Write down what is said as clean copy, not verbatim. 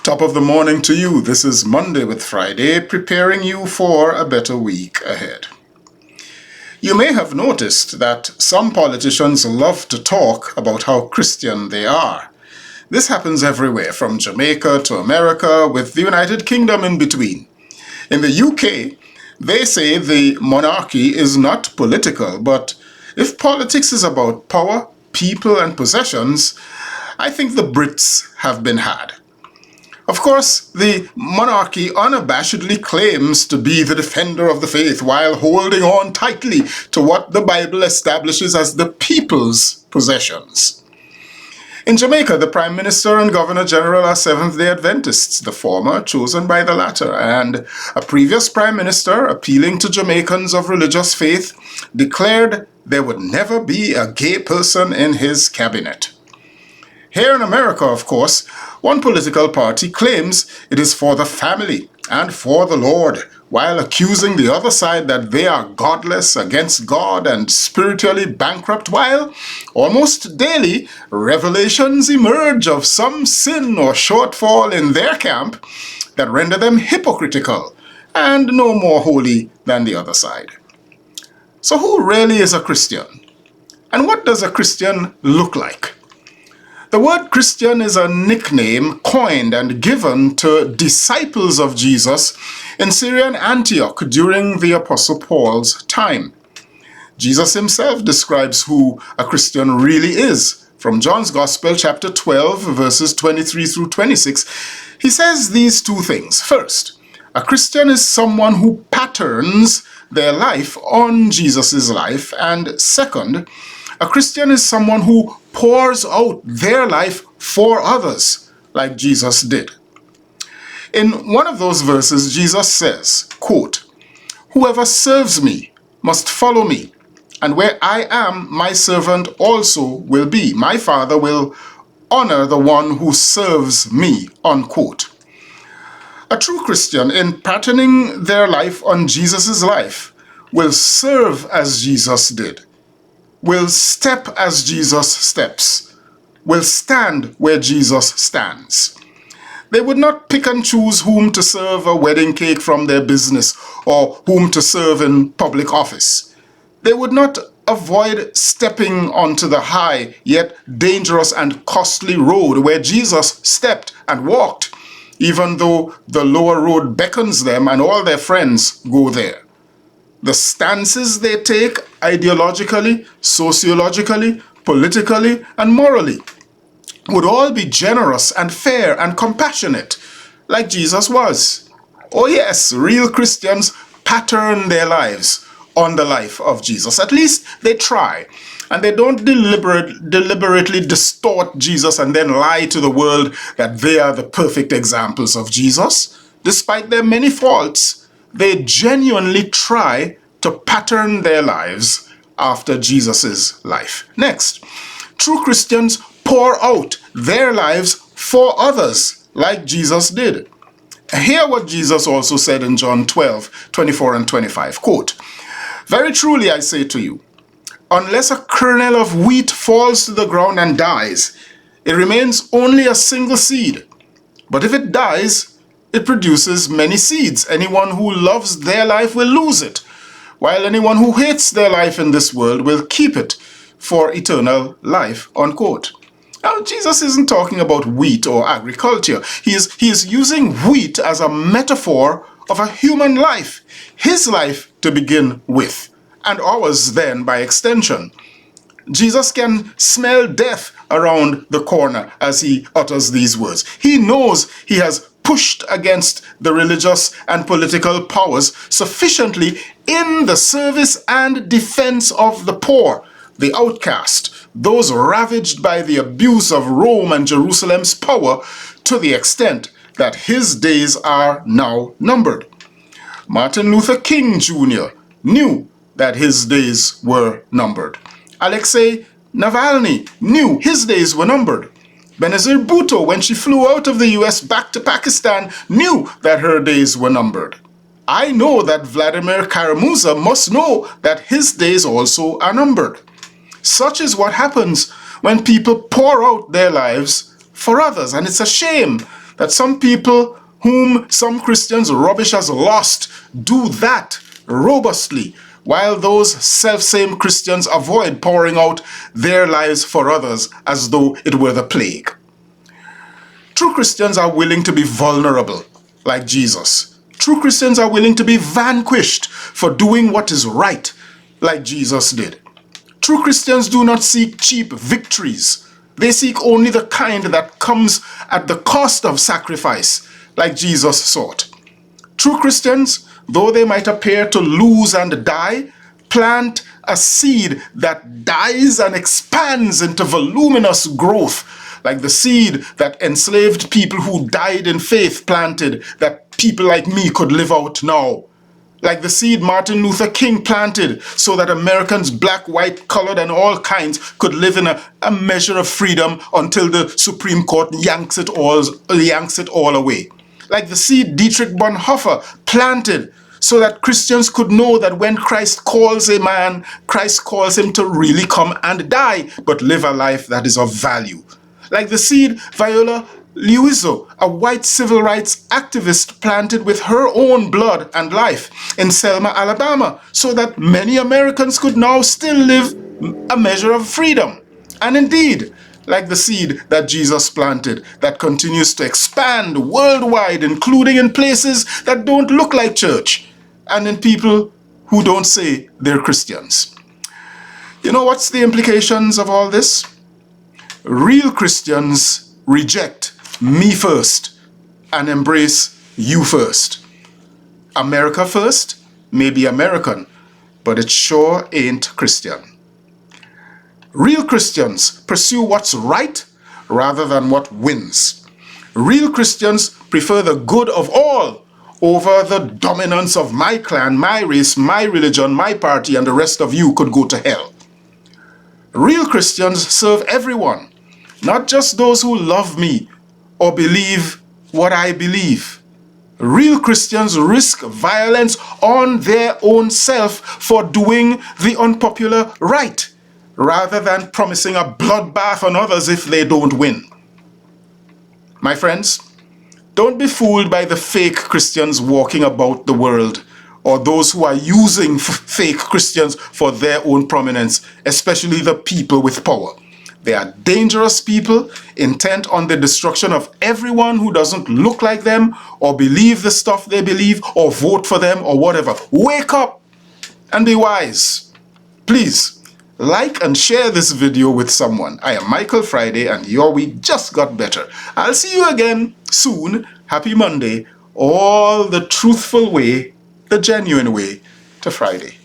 Top of the morning to you. This is Monday with Friday, preparing you for a better week ahead. You may have noticed that some politicians love to talk about how Christian they are. This happens everywhere, from Jamaica to America, with the United Kingdom in between. In the UK, they say the monarchy is not political, but if politics is about power, people and possessions, I think the Brits have been had. Of course, the monarchy unabashedly claims to be the defender of the faith while holding on tightly to what the Bible establishes as the people's possessions. In Jamaica, the Prime Minister and Governor General are Seventh-day Adventists, the former chosen by the latter, and a previous Prime Minister, appealing to Jamaicans of religious faith, declared there would never be a gay person in his cabinet. Here in America, of course, one political party claims it is for the family and for the Lord, while accusing the other side that they are godless, against God, and spiritually bankrupt, while almost daily revelations emerge of some sin or shortfall in their camp that render them hypocritical and no more holy than the other side. So who really is a Christian? And what does a Christian look like? The word Christian is a nickname coined and given to disciples of Jesus in Syrian Antioch during the Apostle Paul's time. Jesus himself describes who a Christian really is. From John's Gospel, chapter 12, verses 23 through 26, he says these two things. First, a Christian is someone who patterns their life on Jesus' life. And second, a Christian is someone who pours out their life for others, like Jesus did. In one of those verses, Jesus says, quote, "Whoever serves me must follow me, and where I am, my servant also will be. My Father will honor the one who serves me," unquote. A true Christian, in patterning their life on Jesus' life, will serve as Jesus did, will step as Jesus steps, will stand where Jesus stands. They would not pick and choose whom to serve a wedding cake from their business or whom to serve in public office. They would not avoid stepping onto the high yet dangerous and costly road where Jesus stepped and walked, even though the lower road beckons them and all their friends go there. The stances they take ideologically, sociologically, politically, and morally would all be generous and fair and compassionate, like Jesus was. Oh yes, real Christians pattern their lives on the life of Jesus. At least they try. And they don't deliberately distort Jesus and then lie to the world that they are the perfect examples of Jesus. Despite their many faults, they genuinely try to pattern their lives after Jesus' life. Next, true Christians pour out their lives for others, like Jesus did. Hear what Jesus also said in John 12, 24 and 25. Quote, "Very truly I say to you, unless a kernel of wheat falls to the ground and dies, it remains only a single seed. But if it dies, it produces many seeds. Anyone who loves their life will lose it, while anyone who hates their life in this world will keep it for eternal life," unquote. Now, Jesus isn't talking about wheat or agriculture. He is using wheat as a metaphor of a human life, his life to begin with, and ours then by extension. Jesus can smell death around the corner as he utters these words. He knows he has pushed against the religious and political powers sufficiently in the service and defense of the poor, the outcast, those ravaged by the abuse of Rome and Jerusalem's power, to the extent that his days are now numbered. Martin Luther King Jr. knew that his days were numbered. Alexei Navalny knew his days were numbered. Benazir Bhutto, when she flew out of the US back to Pakistan, knew that her days were numbered. I know that Vladimir Kara-Murza must know that his days also are numbered. Such is what happens when people pour out their lives for others, and it's a shame that some people whom some Christians rubbish as lost do that robustly, while those self-same Christians avoid pouring out their lives for others as though it were the plague. True Christians are willing to be vulnerable, like Jesus. True Christians are willing to be vanquished for doing what is right, like Jesus did. True Christians do not seek cheap victories. They seek only the kind that comes at the cost of sacrifice, like Jesus sought. True Christians, though they might appear to lose and die, plant a seed that dies and expands into voluminous growth, like the seed that enslaved people who died in faith planted, that people like me could live out now. Like the seed Martin Luther King planted, so that Americans, black, white, colored, and all kinds, could live in a measure of freedom until the Supreme Court yanks it all away. Like the seed Dietrich Bonhoeffer planted, so that Christians could know that when Christ calls a man, Christ calls him to really come and die, but live a life that is of value. Like the seed Viola Liuzzo, a white civil rights activist, planted with her own blood and life in Selma, Alabama, so that many Americans could now still live a measure of freedom. And indeed, like the seed that Jesus planted, that continues to expand worldwide, including in places that don't look like church, and in people who don't say they're Christians. You know what's the implications of all this? Real Christians reject me first and embrace you first. America first may be American, but it sure ain't Christian. Real Christians pursue what's right rather than what wins. Real Christians prefer the good of all over the dominance of my clan, my race, my religion, my party, and the rest of you could go to hell. Real Christians serve everyone, not just those who love me or believe what I believe. Real Christians risk violence on their own self for doing the unpopular right, rather than promising a bloodbath on others if they don't win. My friends, don't be fooled by the fake Christians walking about the world, or those who are using fake Christians for their own prominence, especially the people with power. They are dangerous people, intent on the destruction of everyone who doesn't look like them, or believe the stuff they believe, or vote for them, or whatever. Wake up and be wise. Please, like and share this video with someone. I am Michael Friday, and your week just got better. I'll see you again soon. Happy Monday. All the truthful way, the genuine way to Friday.